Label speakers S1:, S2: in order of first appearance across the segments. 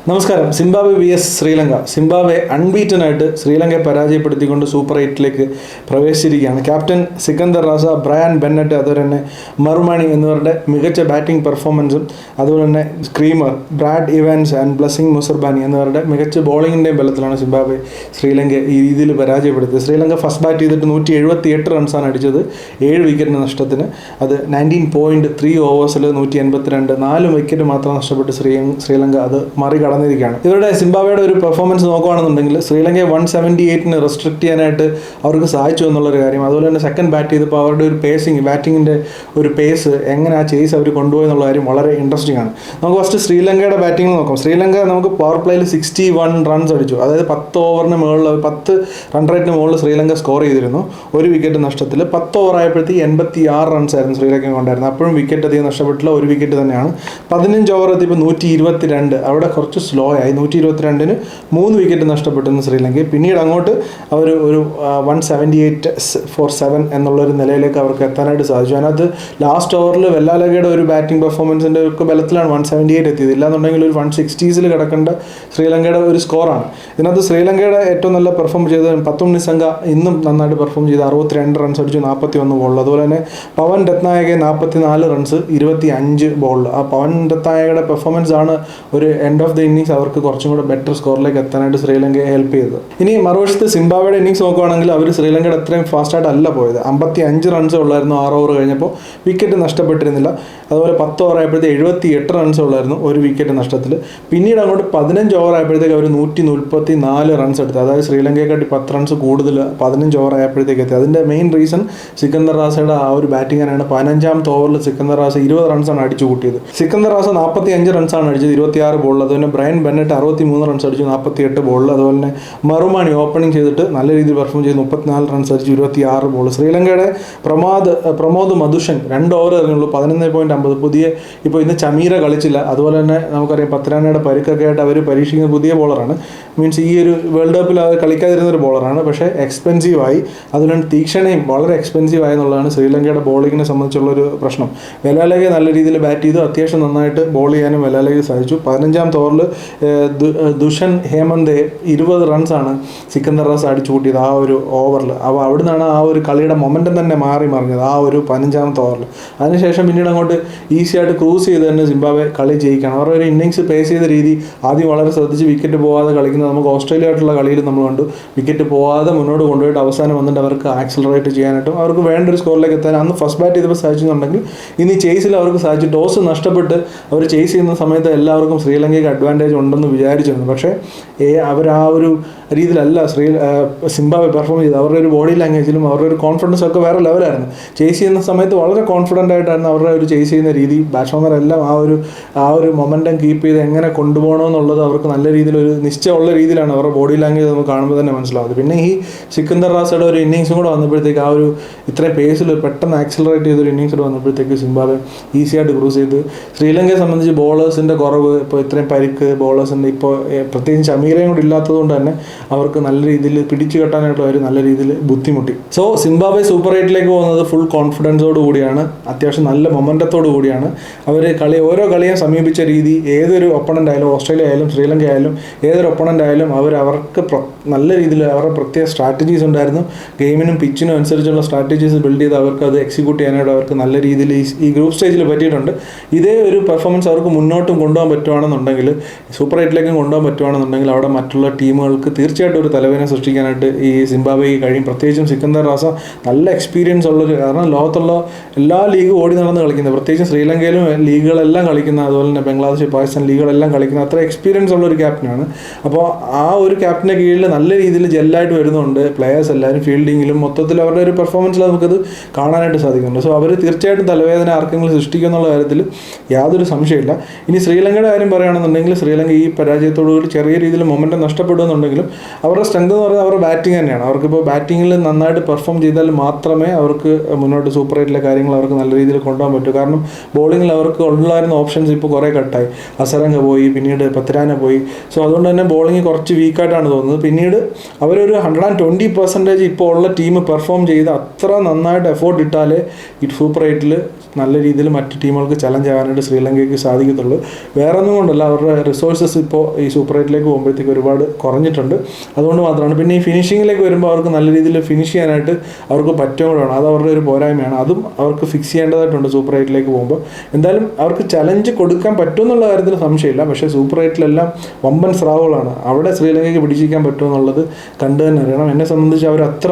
S1: നമസ്കാരം. Zimbabwe V S Sri Lanka. Zimbabwe unbeaten ആയിട്ട് ശ്രീലങ്കയെ പരാജയപ്പെടുത്തിക്കൊണ്ട് സൂപ്പർ 8ലേക്ക് പ്രവേശിച്ചിരിക്കുകയാണ്. Captain Sikandar Raza, Brian Bennett, അതുപോലെ തന്നെ മറുമാണി എന്നിവരുടെ മികച്ച ബാറ്റിംഗ് പെർഫോമൻസും അതുപോലെ തന്നെ screamer Brad Evans and Blessing Muzarabani എന്നിവരുടെ മികച്ച ബോളിങ്ങിൻ്റെയും ബലത്തിലാണ് സിംബാബ്വെ ശ്രീലങ്കയെ ഈ രീതിയിൽ പരാജയപ്പെടുത്തിയത്. ശ്രീലങ്ക ഫസ്റ്റ് ബാറ്റ് ചെയ്തിട്ട് 178 റൺസാണ് അടിച്ചത്, 7 വിക്കറ്റിന് നഷ്ടത്തിന്. അത് 19.3 ഓവേഴ്സിൽ 182, 4 വിക്കറ്റ് മാത്രം നഷ്ടപ്പെട്ട് ശ്രീലങ്ക അത് മറികടന്നിരിക്കുകയാണ്. ഇവരുടെ സിംബാബ്വെയുടെ ഒരു പെർഫോമൻസ് നോക്കുകയാണെന്നുണ്ടെങ്കിൽ ശ്രീലങ്കയെ 178 റെസ്ട്രിക്ട് ചെയ്യാനായിട്ട് അവർക്ക് സാധിച്ചു എന്നുള്ളൊരു കാര്യം. അതുപോലെ തന്നെ സെക്കൻഡ് ബാറ്റ് ചെയ്തപ്പോൾ അവരുടെ ഒരു ബാറ്റിങ്ങിൻ്റെ ഒരു പേസ് എങ്ങനെ ആ ചേസ് അവർ കൊണ്ടുപോയി എന്നുള്ള കാര്യം വളരെ ഇൻട്രസ്റ്റിംഗ് ആണ്. നമുക്ക് ഫസ്റ്റ് ശ്രീലങ്കയുടെ ബാറ്റിംഗ് നോക്കാം. ശ്രീലങ്ക നമുക്ക് പവർ പ്ലേയിൽ 61 റൺസ് അടിച്ചു. അതായത് 10 ഓവറിന് മുകളിൽ 10 റൺ റേറ്റിന് മുകളിൽ ശ്രീലങ്ക സ്കോർ ചെയ്തിരുന്നു, 1 വിക്കറ്റ് നഷ്ടത്തിൽ. 10 ഓവർ ആയപ്പോഴത്തേക്ക് 86 റൺസ് ആയിരുന്നു ശ്രീലങ്ക കൊണ്ടായിരുന്നു. അപ്പോഴും വിക്കറ്റ് അധികം നഷ്ടപ്പെട്ടില്ല, 1 വിക്കറ്റ് തന്നെയാണ്. 15 ഓവർ എത്തിയപ്പോൾ 122, അവിടെ കുറച്ച് സ്ലോ ആയി. 122-ന് 3 വിക്കറ്റ് നഷ്ടപ്പെട്ടിരുന്നു ശ്രീലങ്ക. പിന്നീട് അങ്ങോട്ട് അവർ ഒരു 178 for 7 എന്നുള്ളൊരു നിലയിലേക്ക് അവർക്ക് എത്താനായിട്ട് സാധിച്ചു. അതിനകത്ത് ലാസ്റ്റ് ഓവറിൽ വെല്ലാലഗയുടെ ഒരു ബാറ്റിംഗ് പെർഫോമൻസിൻ്റെ ഒക്കെ ബലത്തിലാണ് 178 എത്തിയത്. ഇല്ലാന്നുണ്ടെങ്കിൽ ഒരു 160s കിടക്കേണ്ട ശ്രീലങ്കയുടെ ഒരു സ്കോറാണ്. ഇതിനകത്ത് ശ്രീലങ്കയുടെ ഏറ്റവും നല്ല പെർഫോം ചെയ്ത പത്തും നിസംഗ ഇന്നും നന്നായിട്ട് പെർഫോം ചെയ്ത് 62 റൺസ് അടിച്ചു, 41 ബോളിൽ. അതുപോലെ തന്നെ പവൻ രത്നായക 44 റൺസ്, 25 ബോളിൽ. ആ പവൻ രത്നായകയുടെ പെർഫോമൻസ് ആണ് ഒരു എൻഡ് ഓഫ് ദി ഇന്നിങ്സ് അവർക്ക് കുറച്ചും കൂടെ ബെറ്റർ സ്കോറിലേക്ക് എത്താനായിട്ട് ശ്രീലങ്കയെ ഹെൽപ്പ് ചെയ്തത്. ഇനി മറുവശത്ത് സിംബാബ്വെയുടെ ഇന്നിങ്സ് നോക്കുകയാണെങ്കിൽ അവർ ശ്രീലങ്കയുടെ അത്രയും ഫാസ്റ്റായിട്ട് അല്ല പോയത്. 55 റൺസ് ഉള്ളായിരുന്നു 6 ഓവർ കഴിഞ്ഞപ്പോൾ, വിക്കറ്റ് നഷ്ടപ്പെട്ടിരുന്നില്ല. അതുപോലെ 10 ഓവർ ആയപ്പോഴത്തേക്ക് 78 റൺസ് ഉള്ളായിരുന്നു, 1 വിക്കറ്റ് നഷ്ടത്തിൽ. പിന്നീട് അങ്ങോട്ട് 15 ഓവർ ആയപ്പോഴത്തേക്ക് അവർ 134 റൺസ് എടുത്തു. അതായത് ശ്രീലങ്കയെക്കാട്ടി 10 റൺസ് കൂടുതൽ 15 ഓവർ ആയപ്പോഴത്തേക്ക് എത്തി. അതിൻ്റെ മെയിൻ റീസൺ സിക്കന്ദർ റാസയുടെ ആ ഒരു ബാറ്റിംഗ് തന്നെയാണ്. 15ാമത്തെ ഓവറിൽ സിക്കന്ദർ റാസ 20 റൺസാണ് അടിച്ചു കൂട്ടിയത്. സിക്കന്ദർ റാസ 45 റൺസാണ് അടിച്ചത്, 26 ബോളിൽ. അതുപോലെ ബ്രയൻ ബെന്നറ്റ് 63 റൺസ് അടിച്ചു, 48 ബോളിൽ. അതുപോലെ തന്നെ മറുമാണി ഓപ്പണിംഗ് ചെയ്തിട്ട് നല്ല രീതിയിൽ പെർഫോം ചെയ്ത് 34 റൺസ് അടിച്ചു, 26 ബോൾ. ശ്രീലങ്കയുടെ പ്രമോദ് മധുഷൻ 2 ഓവർ എറിഞ്ഞുള്ളൂ, 11.50. ഇപ്പോൾ ഇന്ന് ചമീര കളിച്ചില്ല. അതുപോലെ തന്നെ നമുക്കറിയാം പത്രാനയുടെ പരുക്കൊക്കെ ആയിട്ട് അവർ പരീക്ഷിക്കുന്ന പുതിയ ബോളറാണ്. മീൻസ് ഈ ഒരു വേൾഡ് കപ്പിൽ അവർ കളിക്കാതിരുന്നൊരു ബോളറാണ്. പക്ഷേ എക്സ്പെൻസീവായി, അതുകൊണ്ട് തീക്ഷണയും വളരെ എക്സ്പെൻസീവ് ആയെന്നുള്ളതാണ് ശ്രീലങ്കയുടെ ബോളിങ്ങിനെ സംബന്ധിച്ചുള്ളൊരു പ്രശ്നം. വെലാലഗെ നല്ല രീതിയിൽ ബാറ്റ് ചെയ്തു, അത്യാവശ്യം നന്നായിട്ട് ബോൾ ചെയ്യാനും വെലാലഗെ സാധിച്ചു. 15ാമത്തെ ഓവറിൽ ദുഷൻ ഹേമന്ത് 20 റൺസാണ് സിക്കന്ദർ റാസ അടിച്ചു കൂട്ടിയത് ആ ഒരു ഓവറിൽ. അപ്പോൾ അവിടെ നിന്നാണ് ആ ഒരു കളിയുടെ മൊമെൻറ്റം തന്നെ മറിഞ്ഞത് ആ ഒരു 15ാമത്തെ ഓവറിൽ. അതിനുശേഷം പിന്നീട് അങ്ങോട്ട് ഈസി ആയിട്ട് ക്രൂസ് ചെയ്ത് തന്നെ സിംബാബ്വെ കളി ജയിക്കണം. അവരുടെ ഒരു ഇന്നിങ്സ് പേസ് ചെയ്ത രീതി ആദ്യം വളരെ ശ്രദ്ധിച്ച് വിക്കറ്റ് പോകാതെ കളിക്കുന്നത് നമുക്ക് ഓസ്ട്രേലിയ ആയിട്ടുള്ള കളിയിൽ നമ്മൾ കണ്ടു. വിക്കറ്റ് പോകാതെ മുന്നോട്ട് കൊണ്ടുപോയിട്ട് അവസാനം വന്നിട്ട് അവർക്ക് ആക്സിലറേറ്റ് ചെയ്യാനായിട്ടും അവർക്ക് വേണ്ട ഒരു സ്കോറിലേക്ക് എത്താൻ അന്ന് ഫസ്റ്റ് ബാറ്റ് ചെയ്തപ്പോൾ സാധിച്ചെന്നുണ്ടെങ്കിൽ ഇനി ചേസിൽ അവർക്ക് സാധിച്ചു. ടോസ് നഷ്ടപ്പെട്ട് അവർ ചേസ് ചെയ്യുന്ന സമയത്ത് എല്ലാവർക്കും ശ്രീലങ്കയ്ക്ക് അഡ്വാൻറ്റേജ് ഉണ്ടെന്ന് വിചാരിച്ചിരുന്നു. പക്ഷേ അവർ ആ ഒരു രീതിയിലല്ല സിംബാബ്വെ പെർഫോം ചെയ്തത്. അവരുടെ ഒരു ബോഡി ലാംഗ്വേജിലും അവരുടെ ഒരു കോൺഫിഡൻസ് ഒക്കെ വേറെ ലെവലായിരുന്നു. ചേസ് ചെയ്യുന്ന സമയത്ത് വളരെ കോൺഫിഡൻ്റ് ആയിട്ടായിരുന്നു അവരുടെ ഒരു ചേസ് ചെയ്യുന്ന രീതി. ബാറ്റ്സ്മാൻമാരെല്ലാം ആ ഒരു മൊമെൻറ്റം കീപ്പ് ചെയ്ത് എങ്ങനെ കൊണ്ടുപോകണമെന്നുള്ളത് അവർക്ക് നല്ല രീതിയിലൊരു നിശ്ചയമുള്ള രീതിയിലാണ് അവരുടെ ബോഡി ലാംഗ്വേജ് നമുക്ക് കാണുമ്പോൾ തന്നെ മനസ്സിലാവുന്നത്. പിന്നെ ഈ സിക്കന്ദർ റാസയുടെ ഒരു ഇന്നിങ്സും കൂടെ വന്നപ്പോഴത്തേക്ക് ആ ഒരു ഇത്രയും പേസിൽ പെട്ടെന്ന് ആക്സിലറേറ്റ് ചെയ്തൊരു ഇന്നിങ്സ് കൂടെ വന്നപ്പോഴത്തേക്ക് സിംബാബ്വെ ഈസി ആയിട്ട് ക്രൂസ് ചെയ്ത്. ശ്രീലങ്കയെ സംബന്ധിച്ച് ബോളേഴ്സിൻ്റെ കുറവ്, ഇപ്പോൾ ഇത്രയും പരിക്ക് ബോളേഴ്സിൻ്റെ ഇപ്പോൾ പ്രത്യേകിച്ച് ചമീരയും കൂടി ഇല്ലാത്തതുകൊണ്ട് തന്നെ അവർക്ക് നല്ല രീതിയിൽ പിടിച്ചു കെട്ടാനായിട്ട് അവർ നല്ല രീതിയിൽ ബുദ്ധിമുട്ടി. സോ സിംബാബ്വെ സൂപ്പർ 8ലേക്ക് പോകുന്നത് ഫുൾ കോൺഫിഡൻസോട് കൂടിയാണ്, അത്യാവശ്യം നല്ല മൊമെൻറ്റത്തോടു കൂടിയാണ്. അവർ ഓരോ കളിയും സമീപിച്ച രീതി, ഏതൊരു ഒപ്പണൻ്റ് ആയാലും ഓസ്ട്രേലിയ ആയാലും ശ്രീലങ്ക ആയാലും ഏതൊരു ഒപ്പണൻ്റ് ആയാലും അവർക്ക് നല്ല രീതിയിൽ അവരുടെ പ്രത്യേക സ്ട്രാറ്റജീസ് ഉണ്ടായിരുന്നു. ഗെയിമിനും പിച്ചിനും അനുസരിച്ചുള്ള സ്ട്രാറ്റജീസ് ബിൽഡ് ചെയ്ത് അവർക്ക് അത് എക്സിക്യൂട്ട് ചെയ്യാനായിട്ട് അവർക്ക് നല്ല രീതിയിൽ ഈ ഗ്രൂപ്പ് സ്റ്റേജിൽ പറ്റിയിട്ടുണ്ട്. ഇതേ ഒരു പെർഫോമൻസ് അവർക്ക് മുന്നോട്ടും കൊണ്ടുപോകാൻ പറ്റുവാണെന്നുണ്ടെങ്കിൽ, സൂപ്പർ 8ലേക്കും കൊണ്ടുപോകാൻ പറ്റുവാണെന്നുണ്ടെങ്കിൽ അവിടെ മറ്റുള്ള ടീമുകൾക്ക് തീർച്ചയായിട്ടും ഒരു തലവേദന സൃഷ്ടിക്കാനായിട്ട് ഈ സിംബാബ്വെക്ക് കഴിയും. പ്രത്യേകിച്ചും സിക്കന്ദർ റാസ നല്ല എക്സ്പീരിയൻസ് ഉള്ളൊരു, കാരണം ലോകത്തുള്ള എല്ലാ ലീഗും ഓടി നടന്ന് കളിക്കുന്നത്, പ്രത്യേകിച്ചും ശ്രീലങ്കയിലും ലീഗുകളെല്ലാം കളിക്കുന്ന, അതുപോലെ തന്നെ ബംഗ്ലാദേശ് പാകിസ്ഥാൻ ലീഗുകളെല്ലാം കളിക്കുന്ന അത്ര എക്സ്പീരിയൻസ് ഉള്ളൊരു ക്യാപ്റ്റനാണ്. അപ്പോൾ ആ ഒരു ക്യാപ്റ്റൻ്റെ കീഴിൽ നല്ല രീതിയിൽ ജെല്ലായിട്ട് വരുന്നുണ്ട് പ്ലെയേഴ്സ് എല്ലാവരും. ഫീൽഡിങ്ങിലും മൊത്തത്തിൽ അവരുടെ ഒരു പെർഫോമൻസിൽ നമുക്കത് കാണാനായിട്ട് സാധിക്കുന്നുണ്ട്. സോ അവർ തീർച്ചയായിട്ടും തലവേദന ആർക്കെങ്കിലും സൃഷ്ടിക്കും എന്നുള്ള കാര്യത്തിൽ യാതൊരു സംശയമില്ല. ഇനി ശ്രീലങ്കയുടെ കാര്യം പറയുകയാണെന്നുണ്ടെങ്കിൽ ശ്രീലങ്ക ഈ പരാജയത്തോടുകൂടി ചെറിയ രീതിയിൽ മൊമെൻറ്റം നഷ്ടപ്പെടുമെന്നുണ്ടെങ്കിലും അവരുടെ സ്ട്രെങ്ത് എന്ന് പറയുന്നത് അവരുടെ ബാറ്റിംഗ് തന്നെയാണ്. അവർക്കിപ്പോൾ ബാറ്റിങ്ങിൽ നന്നായിട്ട് പെർഫോം ചെയ്താൽ മാത്രമേ അവർക്ക് മുന്നോട്ട് സൂപ്പർ 8ലെ കാര്യങ്ങൾ അവർക്ക് നല്ല രീതിയിൽ കൊണ്ടുപോകാൻ പറ്റൂ. കാരണം ബോളിങ്ങിൽ അവർക്ക് ഉള്ളായിരുന്ന ഓപ്ഷൻസ് ഇപ്പോൾ കുറേ കട്ടായി. അസരംഗ പോയി, പിന്നീട് പത്രാന പോയി. സോ അതുകൊണ്ട് തന്നെ ബോളിംഗ് കുറച്ച് വീക്കായിട്ടാണ് തോന്നുന്നത്. പിന്നീട് അവരൊരു 120% ഇപ്പോൾ ഉള്ള ടീം പെർഫോം ചെയ്ത് അത്ര നന്നായിട്ട് എഫോർട്ട് ഇട്ടാലേ ഈ സൂപ്പർ 8ൽ നല്ല രീതിയിൽ മറ്റ് ടീമുകൾക്ക് ചലഞ്ച് ആകാനായിട്ട് ശ്രീലങ്കയ്ക്ക് സാധിക്കത്തുള്ളൂ. വേറെ ഒന്നും കൊണ്ടല്ല, അവരുടെ റിസോഴ്സസ് ഇപ്പോൾ ഈ സൂപ്പർ 8ലേക്ക് പോകുമ്പോഴത്തേക്ക് ഒരുപാട് കുറഞ്ഞിട്ടുണ്ട്. അതുകൊണ്ട് മാത്രമാണ്. പിന്നെ ഈ ഫിനിഷിങ്ങിലേക്ക് വരുമ്പോൾ അവർക്ക് നല്ല രീതിയിൽ ഫിനിഷ് ചെയ്യാനായിട്ട് അവർക്ക് പറ്റും കൂടെയാണ്. അത് അവരുടെ ഒരു പോരായ്മയാണ്. അതും അവർക്ക് ഫിക്സ് ചെയ്യേണ്ടതായിട്ടുണ്ട് സൂപ്പർ 8ലേക്ക് പോകുമ്പോൾ. എന്തായാലും അവർക്ക് ചലഞ്ച് കൊടുക്കാൻ പറ്റുമെന്നുള്ള കാര്യത്തിൽ സംശയമില്ല. പക്ഷേ സൂപ്പർ 8ലെല്ലാം വമ്പൻ സ്രാവുകളാണ്. അവിടെ ശ്രീലങ്കയ്ക്ക് പിടിച്ചിരിക്കാൻ പറ്റുമെന്നുള്ളത് കണ്ടു തന്നെ അറിയണം. എന്നെ സംബന്ധിച്ച് അവർ അത്ര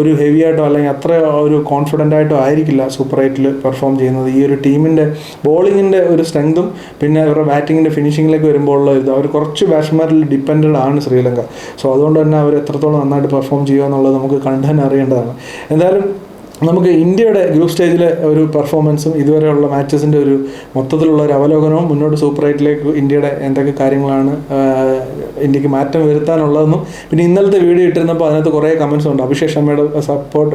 S1: ഒരു ഹെവി ആയിട്ടോ അല്ലെങ്കിൽ അത്ര ഒരു കോൺഫിഡൻ്റ് ആയിട്ടോ ആയിരിക്കില്ല സൂപ്പർ 8ൽ പെർഫോം ചെയ്യുന്നത്. ഈ ഒരു ടീമിൻ്റെ ബോളിങ്ങിൻ്റെ ഒരു സ്ട്രെങ്തും പിന്നെ അവരുടെ ബാറ്റിങ്ങിൻ്റെ ഫിനിഷിങ്ങിലേക്ക് വരുമ്പോൾ ഉള്ള ഇത് അവർ കുറച്ച് ബാറ്റ്സ്മാരിൽ ഡിപ്പെൻഡഡ് ആണ് ശ്രീലങ്ക. സോ അതുകൊണ്ട് തന്നെ അവർ എത്രത്തോളം നന്നായിട്ട് പെർഫോം ചെയ്യുക എന്നുള്ളത് നമുക്ക് കണ്ടു തന്നെ അറിയേണ്ടതാണ്. എന്തായാലും നമുക്ക് ഇന്ത്യയുടെ ഗ്രൂപ്പ് സ്റ്റേജിലെ ഒരു പെർഫോമൻസും ഇതുവരെയുള്ള മാച്ചസിൻ്റെ ഒരു മൊത്തത്തിലുള്ള ഒരു അവലോകനവും മുന്നോട്ട് സൂപ്പർ 8ലേക്ക് ഇന്ത്യയുടെ എന്തൊക്കെ കാര്യങ്ങളാണ് ഇന്ത്യക്ക് മാറ്റം വരുത്താനുള്ളതെന്നും പിന്നെ ഇന്നലത്തെ വീഡിയോ ഇട്ടിരുന്നപ്പോൾ അതിനകത്ത് കുറേ കമൻസ് ഉണ്ട്. അഭിഷേക് ശർമ്മയുടെ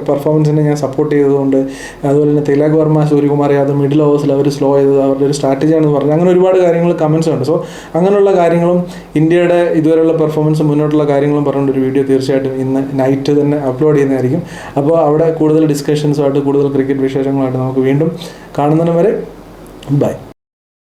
S1: പെർഫോമൻസിനെ ഞാൻ സപ്പോർട്ട് ചെയ്തതുകൊണ്ട്, അതുപോലെ തന്നെ തിലക് വർമ്മ, സൂര്യകുമാർ യാദവ് മിഡിൽ ഓവേഴ്സിൽ അവർ സ്ലോ ചെയ്തത് അവരുടെ ഒരു സ്ട്രാറ്റജിയാണെന്ന് പറഞ്ഞു. അങ്ങനെ ഒരുപാട് കാര്യങ്ങൾ കമൻസ് ഉണ്ട്. സോ അങ്ങനെയുള്ള കാര്യങ്ങളും ഇന്ത്യയുടെ ഇതുവരെയുള്ള പെർഫോമൻസും മുന്നോട്ടുള്ള കാര്യങ്ങളും പറഞ്ഞുകൊണ്ടൊരു വീഡിയോ തീർച്ചയായിട്ടും ഇന്ന് നൈറ്റ് തന്നെ അപ്ലോഡ് ചെയ്യുന്നതായിരിക്കും. അപ്പോൾ അവിടെ കൂടുതൽ ഡിസ്കഷൻസുമായിട്ട് കൂടുതൽ ക്രിക്കറ്റ് വിശേഷങ്ങളായിട്ട് നമുക്ക് വീണ്ടും കാണുന്നതിന് വരെ ബൈ.